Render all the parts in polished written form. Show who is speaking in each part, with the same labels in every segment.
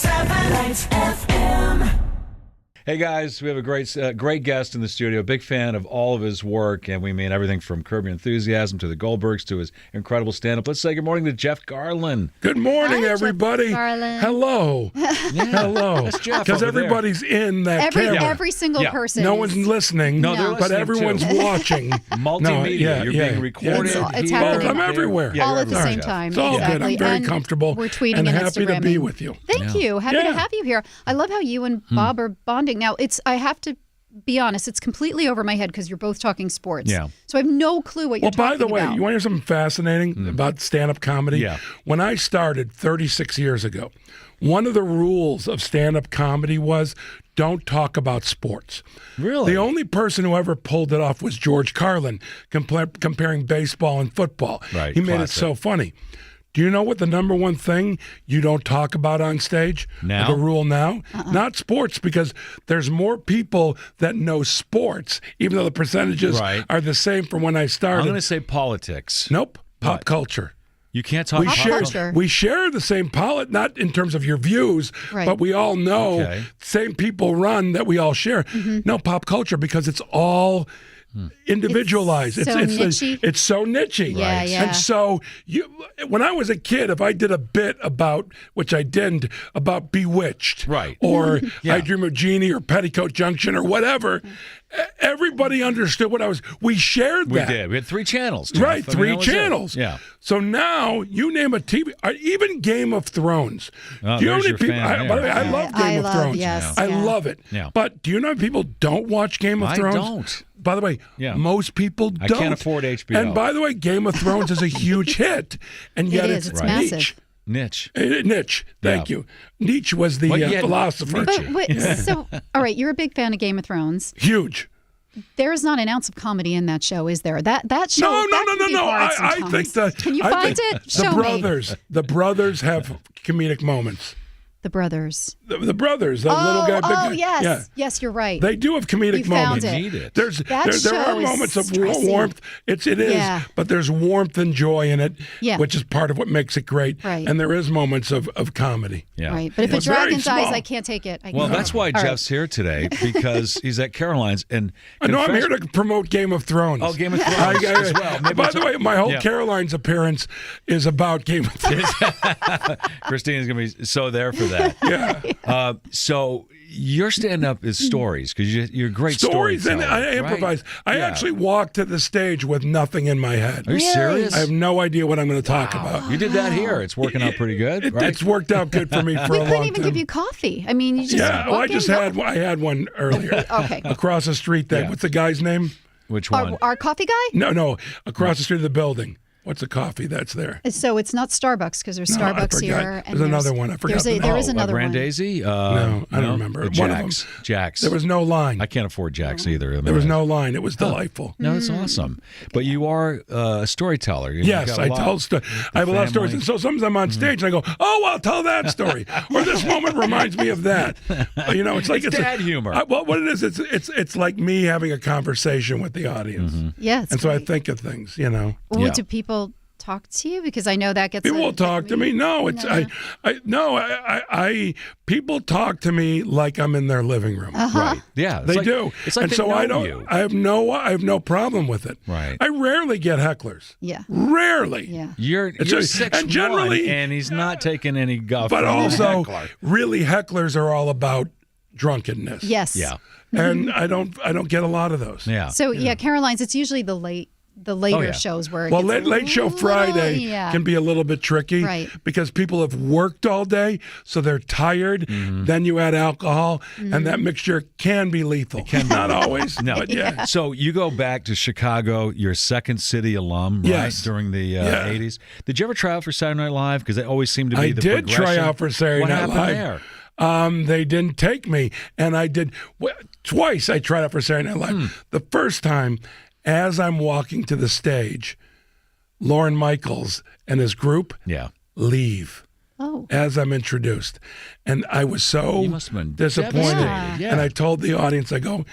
Speaker 1: Lite FM.
Speaker 2: Hey guys, we have a great guest in the studio. Big fan of all of his work, and we mean everything from Curb Your Enthusiasm to the Goldbergs to his incredible stand-up. Let's say good morning to Jeff Garlin.
Speaker 3: Good morning, everybody.
Speaker 4: Jeff Garlin.
Speaker 3: Hello. Hello.
Speaker 2: That's Jeff
Speaker 3: Because
Speaker 2: over
Speaker 3: everybody's in that camera.
Speaker 4: Every single person.
Speaker 3: No one's listening,
Speaker 2: No, they're
Speaker 3: but
Speaker 2: listening
Speaker 3: everyone's
Speaker 2: too.
Speaker 3: watching.
Speaker 2: Multimedia. You're being recorded.
Speaker 4: It's
Speaker 2: here,
Speaker 4: happening.
Speaker 3: I'm everywhere.
Speaker 2: Yeah,
Speaker 4: all
Speaker 2: you're
Speaker 4: at the
Speaker 2: everywhere,
Speaker 4: same
Speaker 2: Jeff.
Speaker 4: time.
Speaker 3: It's all
Speaker 4: exactly.
Speaker 3: good. I'm very
Speaker 4: And
Speaker 3: comfortable
Speaker 4: we're tweeting
Speaker 3: and
Speaker 4: and
Speaker 3: happy to be
Speaker 4: Instagramming.
Speaker 3: with you.
Speaker 4: Thank you. Happy to have you here. I love how you and Bob are bonding. Now, I have to be honest, it's completely over my head because you're both talking sports.
Speaker 2: Yeah.
Speaker 4: So I have no clue what you're talking about.
Speaker 3: Well, by the way, you want to hear something fascinating about stand-up comedy?
Speaker 2: Yeah.
Speaker 3: When I started 36 years ago, one of the rules of stand-up comedy was don't talk about sports.
Speaker 2: Really?
Speaker 3: The only person who ever pulled it off was George Carlin, comparing baseball and football.
Speaker 2: Right,
Speaker 3: He made
Speaker 2: classic.
Speaker 3: it so funny. Do you know what the number one thing you don't talk about on stage?
Speaker 2: Now?
Speaker 3: The rule now? Not sports, because there's more people that know sports, even though the percentages
Speaker 2: Right.
Speaker 3: are the same from when I started.
Speaker 2: I'm going to say politics.
Speaker 3: Nope. Pop
Speaker 2: What?
Speaker 3: culture.
Speaker 2: You can't talk
Speaker 3: We
Speaker 2: pop
Speaker 3: share,
Speaker 4: culture.
Speaker 3: we share the same not in terms of your views,
Speaker 4: Right.
Speaker 3: but we all know
Speaker 2: Okay.
Speaker 3: same people run that we all share. No, pop culture, because it's all individualized.
Speaker 4: It's so niche-y.
Speaker 3: It's so niche-y.
Speaker 4: Yeah, yeah.
Speaker 3: And so when I was a kid, if I did a bit about, which I didn't, about Bewitched,
Speaker 2: Right.
Speaker 3: or
Speaker 2: Yeah.
Speaker 3: I Dream of Jeannie or Petticoat Junction or whatever, everybody understood what I was. We shared
Speaker 2: We
Speaker 3: that.
Speaker 2: did. We had 3 channels. Jeff.
Speaker 3: Right,
Speaker 2: I mean,
Speaker 3: three
Speaker 2: that was it.
Speaker 3: channels.
Speaker 2: Yeah.
Speaker 3: So now you name a TV, even Game of Thrones.
Speaker 2: Oh,
Speaker 3: do you know
Speaker 2: there's
Speaker 3: how
Speaker 2: your
Speaker 3: many people?
Speaker 2: fan
Speaker 3: By the
Speaker 2: there.
Speaker 3: way, I love Game of Thrones.
Speaker 4: Yes,
Speaker 3: I
Speaker 4: yeah.
Speaker 3: love it.
Speaker 2: Yeah.
Speaker 3: But do you know how people don't watch Game of
Speaker 2: I
Speaker 3: Thrones?
Speaker 2: don't.
Speaker 3: By the way,
Speaker 2: Yeah.
Speaker 3: most people
Speaker 2: I
Speaker 3: don't.
Speaker 2: can't afford HBO.
Speaker 3: And by the way, Game of Thrones is a huge hit, and yet
Speaker 4: is. It's
Speaker 3: niche.
Speaker 4: massive.
Speaker 2: Niche.
Speaker 3: Nietzsche, thank
Speaker 2: Yeah.
Speaker 3: you. Nietzsche was the
Speaker 2: Well, yeah,
Speaker 3: philosopher.
Speaker 2: Nietzsche.
Speaker 4: But wait, so, all right, you're a big fan of Game of Thrones.
Speaker 3: Huge.
Speaker 4: There's not an ounce of comedy in that show, is there? That show.
Speaker 3: No.
Speaker 4: that can be hard
Speaker 3: I
Speaker 4: sometimes.
Speaker 3: think
Speaker 4: Can you
Speaker 3: I
Speaker 4: find
Speaker 3: think
Speaker 4: it? Show me.
Speaker 3: The brothers have comedic moments.
Speaker 4: The brothers.
Speaker 3: The brothers, the little guy, big guy.
Speaker 4: yes.
Speaker 3: Yeah.
Speaker 4: Yes, you're right.
Speaker 3: They do have comedic
Speaker 4: You found
Speaker 3: moments.
Speaker 4: it.
Speaker 2: Need it.
Speaker 3: There
Speaker 4: That
Speaker 3: are
Speaker 4: show is
Speaker 3: moments of
Speaker 4: stressing.
Speaker 3: warmth. It is,
Speaker 4: Yeah.
Speaker 3: but there's warmth and joy in it,
Speaker 4: Yeah.
Speaker 3: which is part of what makes it great.
Speaker 4: Right.
Speaker 3: And there is moments of comedy.
Speaker 2: Yeah.
Speaker 4: Right. But if
Speaker 3: It's
Speaker 4: a dragon
Speaker 3: very
Speaker 4: dies,
Speaker 3: small.
Speaker 4: I can't take it.
Speaker 2: Well, that's why
Speaker 4: All right.
Speaker 2: Jeff's here today, because he's at Caroline's. And
Speaker 3: I know I'm
Speaker 2: confess-
Speaker 3: here to promote Game of Thrones.
Speaker 2: Oh, Game of Thrones as well. Maybe
Speaker 3: by
Speaker 2: we'll
Speaker 3: the
Speaker 2: talk-
Speaker 3: way, my whole
Speaker 2: Yeah.
Speaker 3: Caroline's appearance is about Game of Thrones.
Speaker 2: Christina's going to be so there for that.
Speaker 3: Yeah.
Speaker 2: So your stand-up is stories, because you're a great
Speaker 3: Stories, and
Speaker 2: storyteller,
Speaker 3: I improvise.
Speaker 2: right?
Speaker 3: I actually walk to the stage with nothing in my head.
Speaker 2: Are you serious?
Speaker 3: I have no idea what I'm going to talk about.
Speaker 2: You did that here. It's working out pretty good, right?
Speaker 3: It's worked out good for me for
Speaker 4: We
Speaker 3: a long
Speaker 4: couldn't even
Speaker 3: time.
Speaker 4: give you coffee. I mean, you just
Speaker 3: Yeah, well,
Speaker 4: walk
Speaker 3: I had one earlier.
Speaker 4: Okay.
Speaker 3: Across the street there.
Speaker 2: Yeah.
Speaker 3: What's the guy's name?
Speaker 2: Which one?
Speaker 4: Our coffee guy?
Speaker 3: No, across the street of the building. What's the coffee that's there?
Speaker 4: So it's not Starbucks because there's
Speaker 3: No, I
Speaker 4: Starbucks
Speaker 3: forgot.
Speaker 4: here.
Speaker 3: There's another one. I forgot the name.
Speaker 4: There is another one.
Speaker 2: Randazzi?
Speaker 3: No, I don't remember.
Speaker 2: The
Speaker 3: One of them.
Speaker 2: Jack's.
Speaker 3: There was no line.
Speaker 2: I can't afford Jack's either. I mean,
Speaker 3: There was no line. It was delightful.
Speaker 2: No, that's awesome. But you are a storyteller. You've
Speaker 3: Yes,
Speaker 2: got a
Speaker 3: I
Speaker 2: lot-
Speaker 3: tell I have a lot of stories.
Speaker 2: family.
Speaker 3: And so sometimes I'm on stage and I go, oh, I'll tell that story. Or this moment reminds me of that. You know, it's like
Speaker 2: It's dad humor.
Speaker 3: Well, what it is, it's like me having a conversation with the audience.
Speaker 4: Yeah, it's
Speaker 3: And so I
Speaker 4: great.
Speaker 3: think of things, you know.
Speaker 4: Well,
Speaker 2: Yeah.
Speaker 4: do people talk to you? Because I know that gets.
Speaker 3: People will talk to me. No, it's
Speaker 4: No.
Speaker 3: people talk to me like I'm in their living room.
Speaker 2: Right. Yeah. it's
Speaker 3: They
Speaker 2: like-
Speaker 3: do.
Speaker 2: It's like
Speaker 3: and
Speaker 2: they
Speaker 3: so
Speaker 2: know
Speaker 3: I don't
Speaker 2: you.
Speaker 3: I have no problem with it.
Speaker 2: Right.
Speaker 3: I rarely get hecklers.
Speaker 4: Yeah.
Speaker 3: Rarely.
Speaker 4: Yeah.
Speaker 2: You're
Speaker 3: It's a-
Speaker 2: 6'1",
Speaker 3: and generally-
Speaker 2: and he's not taking any guff.
Speaker 3: But
Speaker 2: from the
Speaker 3: also
Speaker 2: heckler.
Speaker 3: really hecklers are all about drunkenness.
Speaker 4: Yes.
Speaker 2: Yeah.
Speaker 3: And I don't get a lot of those.
Speaker 2: Yeah.
Speaker 4: So yeah, Caroline's. It's usually the later
Speaker 2: yeah.
Speaker 4: shows where. It
Speaker 3: Well,
Speaker 4: gets
Speaker 3: late show
Speaker 4: little-
Speaker 3: Friday
Speaker 4: yeah.
Speaker 3: can be a little bit tricky,
Speaker 4: Right.
Speaker 3: because people have worked all day, so they're tired. Then you add alcohol, and that mixture can be lethal. Not always,
Speaker 2: No.
Speaker 3: but yeah.
Speaker 2: So you go back to Chicago. You're a Second City alum, right?
Speaker 3: Yes.
Speaker 2: During the
Speaker 3: Yeah.
Speaker 2: 80s. Did you ever try out for Saturday Night Live? Because it always seemed to be
Speaker 3: I
Speaker 2: the
Speaker 3: did try
Speaker 2: progression.
Speaker 3: out for Saturday
Speaker 2: What
Speaker 3: Night
Speaker 2: happened
Speaker 3: Live.
Speaker 2: there?
Speaker 3: They didn't take me, and I did twice. I tried out for Saturday Night Live. The first time, as I'm walking to the stage, Lorne Michaels and his group
Speaker 2: Yeah.
Speaker 3: leave
Speaker 4: Oh.
Speaker 3: as I'm introduced, and I was so
Speaker 2: You must have been
Speaker 3: disappointed.
Speaker 2: devastated. Yeah.
Speaker 3: And I told the audience, I go,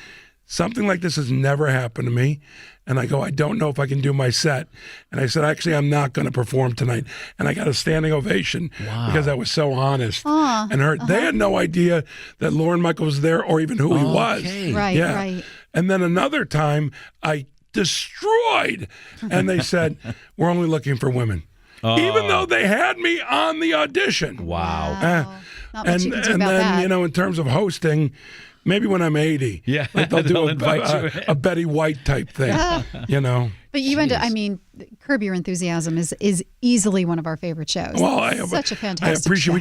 Speaker 3: something like this has never happened to me. And I go, I don't know if I can do my set. And I said, actually, I'm not going to perform tonight. And I got a standing ovation because I was so honest and hurt. They had no idea that Lorne Michaels was there or even who he was.
Speaker 4: Right,
Speaker 3: Yeah.
Speaker 4: right.
Speaker 3: And then another time, I destroyed. And they said, we're only looking for women. Even though they had me on the audition.
Speaker 2: Wow.
Speaker 4: Not much you can do
Speaker 3: And
Speaker 4: about
Speaker 3: then,
Speaker 4: that.
Speaker 3: you know, in terms of hosting, maybe when I'm 80,
Speaker 2: Yeah,
Speaker 3: like they'll do
Speaker 2: they'll invite you in.
Speaker 3: a Betty White type thing, you know.
Speaker 4: But you end up, I mean, Curb Your Enthusiasm is easily one of our favorite shows.
Speaker 3: Well,
Speaker 4: Such a fantastic
Speaker 3: I appreciate.
Speaker 4: show.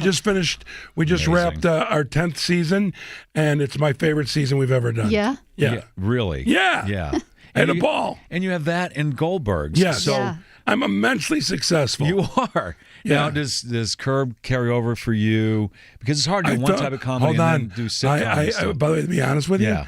Speaker 3: We just
Speaker 2: Amazing.
Speaker 3: wrapped our 10th season, and it's my favorite season we've ever done.
Speaker 4: Yeah?
Speaker 3: Yeah.
Speaker 2: Really?
Speaker 3: Yeah.
Speaker 2: Yeah.
Speaker 3: I had a
Speaker 2: you-
Speaker 3: ball.
Speaker 2: And you have that in Goldberg's.
Speaker 3: Yes.
Speaker 2: So
Speaker 4: Yeah.
Speaker 3: I'm immensely successful.
Speaker 2: you are.
Speaker 3: Yeah.
Speaker 2: Now, does Curb carry over for you? Because it's hard to do one type of comedy
Speaker 3: Hold
Speaker 2: and
Speaker 3: on.
Speaker 2: then do sitcoms.
Speaker 3: I, by the way, to be honest with you,
Speaker 2: yeah.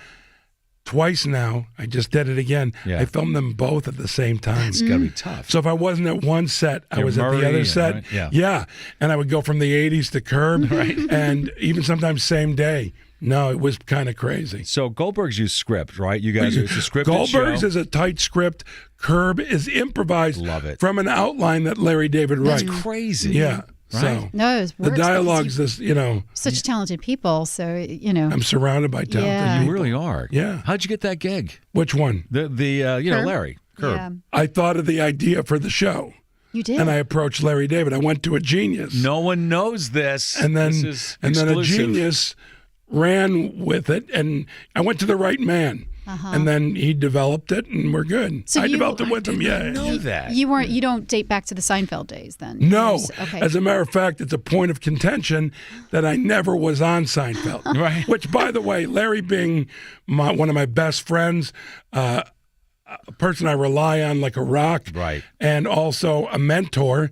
Speaker 3: twice now, I just did it again.
Speaker 2: Yeah.
Speaker 3: I filmed them both at the same time.
Speaker 2: It's got to be tough.
Speaker 3: So if I wasn't at one set, I
Speaker 2: You're
Speaker 3: was at the
Speaker 2: Murray,
Speaker 3: other set.
Speaker 2: right? Yeah.
Speaker 3: And I would go from the 80s to Curb, and even sometimes same day. No, it was kind of crazy.
Speaker 2: So Goldberg's use script, right? You guys, it's a scripted
Speaker 3: Goldberg's
Speaker 2: show.
Speaker 3: is a tight script. Curb is improvised
Speaker 2: Love it.
Speaker 3: from an outline that Larry David writes.
Speaker 2: That's crazy.
Speaker 3: Yeah.
Speaker 2: Right?
Speaker 3: So
Speaker 4: No, it
Speaker 3: the
Speaker 4: works
Speaker 3: dialogue's
Speaker 4: because
Speaker 3: this, you know,
Speaker 4: you're such talented people, so, you know.
Speaker 3: I'm surrounded by talented
Speaker 4: Yeah.
Speaker 2: You
Speaker 3: people.
Speaker 2: really are.
Speaker 3: Yeah.
Speaker 2: How'd you get that gig?
Speaker 3: Which one?
Speaker 2: The you know,
Speaker 4: Curb?
Speaker 2: Larry. Curb.
Speaker 4: Yeah.
Speaker 3: I thought of the idea for the show,
Speaker 4: You did.
Speaker 3: and I approached Larry David. I went to a genius.
Speaker 2: No one knows this.
Speaker 3: and then
Speaker 2: this is
Speaker 3: a
Speaker 2: exclusive.
Speaker 3: genius ran with it, and I went to the right man, and then he developed it, and we're good.
Speaker 4: So
Speaker 3: I
Speaker 4: you-
Speaker 3: developed it with him. Yeah.
Speaker 2: know that.
Speaker 4: You don't date back to the Seinfeld days then?
Speaker 3: No.
Speaker 4: Okay.
Speaker 3: As a matter of fact, it's a point of contention that I never was on Seinfeld.
Speaker 2: Right.
Speaker 3: Which, by the way, Larry being one of my best friends, a person I rely on like a rock,
Speaker 2: Right.
Speaker 3: and also a mentor,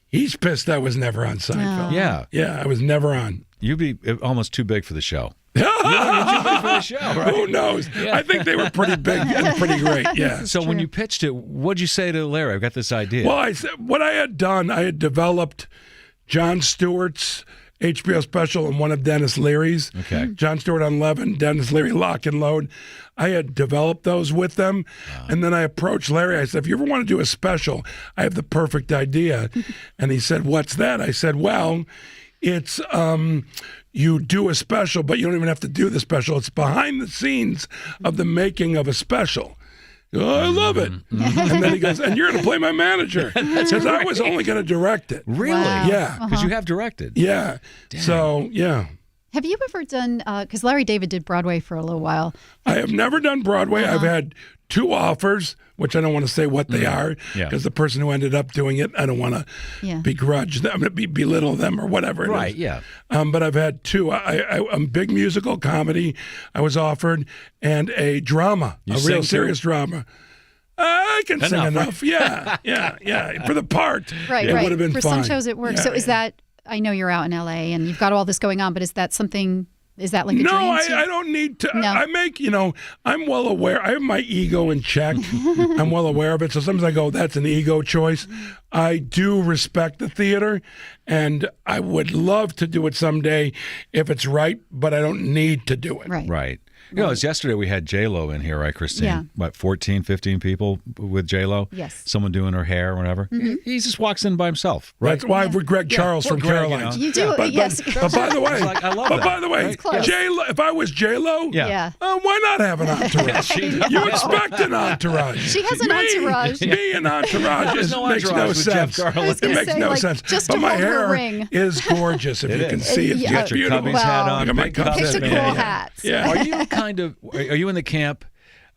Speaker 3: he's pissed I was never on Seinfeld.
Speaker 2: Yeah.
Speaker 3: Yeah, I was never on.
Speaker 2: You'd be almost too big for the show. You're too big for the show, right?
Speaker 3: Who knows? I think they were pretty big and pretty great. Yeah.
Speaker 2: So when you pitched it, what'd you say to Larry? I've got this idea.
Speaker 3: Well, I said what I had done. I had developed Jon Stewart's HBO special and one of Dennis Leary's.
Speaker 2: Okay.
Speaker 3: Jon Stewart on 11, Dennis Leary Lock and Load. I had developed those with them, and then I approached Larry. I said, "If you ever want to do a special, I have the perfect idea." And he said, "What's that?" I said, "Well, it's you do a special, but you don't even have to do the special. It's behind the scenes of the making of a special." Oh, I love it. And then he goes, "And you're going to play my manager." Because I was only going to direct it.
Speaker 2: Really?
Speaker 4: Wow.
Speaker 3: Yeah.
Speaker 2: Because you have directed.
Speaker 3: Yeah. So, yeah.
Speaker 4: Have you ever done, because Larry David did Broadway for a little while.
Speaker 3: I have never done Broadway. I've had 2 offers, which I don't want to say what they are,
Speaker 2: Yeah.
Speaker 3: because the person who ended up doing it, I don't want to
Speaker 4: Yeah.
Speaker 3: begrudge them, belittle them or whatever it is.
Speaker 2: Right, yeah.
Speaker 3: But I've had 2. I'm big musical comedy I was offered, and a drama,
Speaker 2: You
Speaker 3: a
Speaker 2: sing
Speaker 3: real
Speaker 2: too?
Speaker 3: serious drama. I can sing
Speaker 2: Enough,
Speaker 3: enough. Yeah. For the part,
Speaker 4: Right,
Speaker 3: it
Speaker 4: right.
Speaker 3: would have been
Speaker 4: for
Speaker 3: fine.
Speaker 4: some shows it works.
Speaker 3: Yeah,
Speaker 4: So is
Speaker 3: yeah.
Speaker 4: that, I know you're out in LA and you've got all this going on, but is that something, is that like a
Speaker 3: No,
Speaker 4: dream?
Speaker 3: I don't need to.
Speaker 4: No.
Speaker 3: I make, I'm well aware. I have my ego in check. I'm well aware of it. So sometimes I go, that's an ego choice. I do respect the theater, and I would love to do it someday if it's right, but I don't need to do it.
Speaker 4: Right.
Speaker 2: Right. You know, it's yesterday we had J-Lo in here, right, Christine?
Speaker 4: Yeah.
Speaker 2: What, 14, 15 people with J-Lo?
Speaker 4: Yes.
Speaker 2: Someone doing her hair or whatever. He just walks in by himself, right?
Speaker 3: That's why with Greg Charles
Speaker 2: Poor
Speaker 3: from
Speaker 2: Greg,
Speaker 3: Caroline's.
Speaker 4: You do,
Speaker 3: But,
Speaker 4: yes.
Speaker 3: but by the way,
Speaker 2: Like, I love
Speaker 3: but
Speaker 2: that,
Speaker 3: by the way,
Speaker 2: right?
Speaker 4: Close.
Speaker 3: J-Lo, if I was J-Lo,
Speaker 2: Yeah.
Speaker 4: Yeah.
Speaker 3: why not have an entourage?
Speaker 2: She does.
Speaker 3: You expect an entourage.
Speaker 4: She has an entourage.
Speaker 3: Me an entourage
Speaker 2: There's no
Speaker 3: makes no
Speaker 2: entourage with Jeff
Speaker 3: sense.
Speaker 2: Garlin. I was
Speaker 3: It
Speaker 4: gonna
Speaker 3: makes
Speaker 4: say,
Speaker 3: no
Speaker 4: like,
Speaker 3: sense.
Speaker 4: just
Speaker 3: But
Speaker 4: to
Speaker 3: my
Speaker 4: hold her
Speaker 3: hair
Speaker 4: ring.
Speaker 3: is gorgeous. If
Speaker 2: It
Speaker 3: you can
Speaker 2: is.
Speaker 3: see it,
Speaker 4: Yeah.
Speaker 3: it's
Speaker 2: You got your
Speaker 3: beautiful.
Speaker 2: Cubbies
Speaker 4: Well,
Speaker 2: hat
Speaker 3: I
Speaker 2: on,
Speaker 3: got my
Speaker 2: big
Speaker 3: Cubbies
Speaker 2: cups.
Speaker 4: Pick a
Speaker 3: hat.
Speaker 4: cool
Speaker 3: Yeah.
Speaker 4: hats.
Speaker 3: Yeah.
Speaker 2: Are you are you in the camp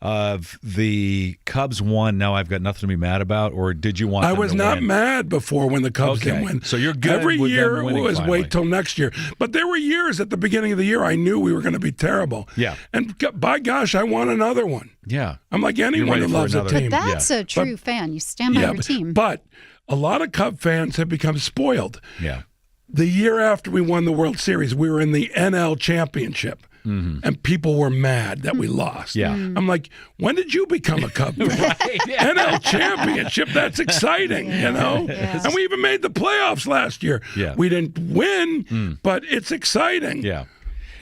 Speaker 2: of the Cubs won, now I've got nothing to be mad about, or did you want
Speaker 3: I
Speaker 2: them
Speaker 3: was
Speaker 2: to
Speaker 3: not
Speaker 2: win?
Speaker 3: mad before when the Cubs
Speaker 2: Okay.
Speaker 3: didn't win.
Speaker 2: So you're good
Speaker 3: Every
Speaker 2: with them
Speaker 3: year
Speaker 2: winning
Speaker 3: was
Speaker 2: finally.
Speaker 3: wait till next year. But there were years at the beginning of the year I knew we were going to be terrible.
Speaker 2: Yeah.
Speaker 3: And by gosh, I want another one.
Speaker 2: Yeah.
Speaker 3: I'm like anyone
Speaker 2: ready
Speaker 3: who
Speaker 2: for
Speaker 3: loves a
Speaker 2: another.
Speaker 3: team.
Speaker 4: But that's a true fan. You stand by your team.
Speaker 3: But a lot of Cub fans have become spoiled.
Speaker 2: Yeah.
Speaker 3: The year after we won the World Series, we were in the NL Championship. And people were mad that we lost.
Speaker 2: Yeah.
Speaker 3: I'm like, when did you become a Cub fan? NL Championship, that's exciting, you know?
Speaker 4: Yeah.
Speaker 3: And we even made the playoffs last year.
Speaker 2: Yeah.
Speaker 3: We didn't win, but it's exciting.
Speaker 2: Yeah.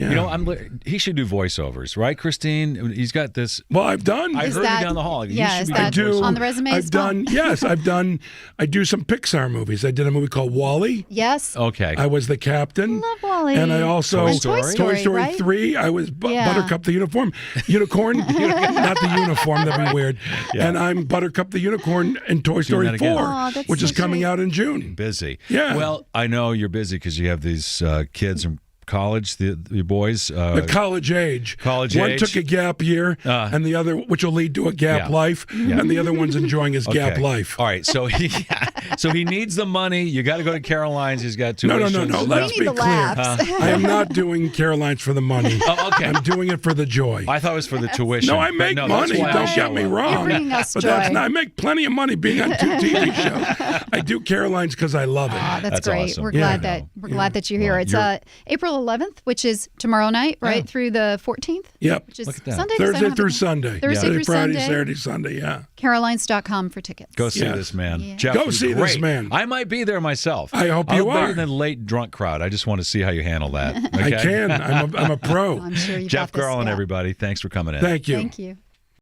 Speaker 3: Yeah.
Speaker 2: You know, he should do voiceovers, right, Christine? He's got this.
Speaker 3: Well, I've done.
Speaker 2: I heard you down the hall.
Speaker 4: Yeah, is
Speaker 2: be
Speaker 4: that
Speaker 2: doing voiceovers.
Speaker 4: on the resume?
Speaker 3: I've done. Yes, I've done. I do some Pixar movies. I did a movie called Wall-E.
Speaker 4: Yes.
Speaker 2: Okay.
Speaker 3: I was the captain.
Speaker 4: Love Wall-E.
Speaker 3: And I also
Speaker 4: And Toy Story, right?
Speaker 3: 3. I was
Speaker 4: Yeah.
Speaker 3: Buttercup the unicorn, not the uniform. That'd be weird.
Speaker 2: Yeah.
Speaker 3: And I'm Buttercup the unicorn in Toy Story
Speaker 2: that again.
Speaker 3: 4,
Speaker 4: Aw, that's
Speaker 3: which
Speaker 4: so
Speaker 3: is coming
Speaker 4: sweet.
Speaker 3: out in June.
Speaker 2: Busy.
Speaker 3: Yeah.
Speaker 2: Well, I know you're busy because you have these kids in college, the boys.
Speaker 3: The college age.
Speaker 2: College
Speaker 3: One
Speaker 2: age.
Speaker 3: took a gap year, and the other, which will lead to a gap
Speaker 2: Yeah.
Speaker 3: life,
Speaker 2: Yeah.
Speaker 3: and the other one's enjoying his gap
Speaker 2: Okay.
Speaker 3: life.
Speaker 2: All right, so he needs the money. You got to go to Caroline's. He's got
Speaker 3: No.
Speaker 2: tuitions.
Speaker 3: Let's
Speaker 4: need
Speaker 3: be
Speaker 4: the
Speaker 3: clear.
Speaker 4: laughs.
Speaker 3: I am not doing Caroline's for the money.
Speaker 2: Oh, okay.
Speaker 3: I'm doing it for the joy.
Speaker 2: I thought it was for the tuition.
Speaker 3: No, I
Speaker 2: but
Speaker 3: make
Speaker 2: that's
Speaker 3: money.
Speaker 2: why I
Speaker 3: Don't
Speaker 2: show
Speaker 3: get me
Speaker 2: up.
Speaker 3: wrong.
Speaker 4: You're bringing us
Speaker 3: but that's
Speaker 4: joy.
Speaker 3: not. I make plenty of money being on 2 TV shows. I do Caroline's because I love it.
Speaker 4: Aw, that's
Speaker 2: That's
Speaker 4: great.
Speaker 2: awesome.
Speaker 4: We're
Speaker 3: Yeah.
Speaker 4: glad that you're here.
Speaker 2: Well,
Speaker 4: It's
Speaker 2: you're-
Speaker 4: April 11th, which is tomorrow night, right through the 14th.
Speaker 3: Yep.
Speaker 4: Which is
Speaker 2: Look at that.
Speaker 4: Sunday. 'cause I don't
Speaker 3: Thursday
Speaker 4: have
Speaker 3: through
Speaker 4: a-
Speaker 3: Sunday.
Speaker 4: Thursday through
Speaker 3: Friday,
Speaker 4: Sunday.
Speaker 3: Saturday, Sunday. Yeah.
Speaker 4: Carolines.com for tickets.
Speaker 2: Go see
Speaker 3: Yes.
Speaker 2: this man.
Speaker 4: Yeah.
Speaker 2: Jeff,
Speaker 3: Go
Speaker 2: he's
Speaker 3: see this
Speaker 2: great.
Speaker 3: man.
Speaker 2: I might be there myself.
Speaker 3: I hope
Speaker 2: I'll
Speaker 3: you
Speaker 2: be
Speaker 3: are.
Speaker 2: in the late drunk crowd. I just want to see how you handle that.
Speaker 3: I
Speaker 2: Okay?
Speaker 3: can. I'm a pro.
Speaker 4: I'm sure you've
Speaker 2: Jeff
Speaker 4: got this.
Speaker 2: Garlin,
Speaker 4: Yeah.
Speaker 2: everybody. Thanks for coming in.
Speaker 3: Thank you.
Speaker 4: Thank you.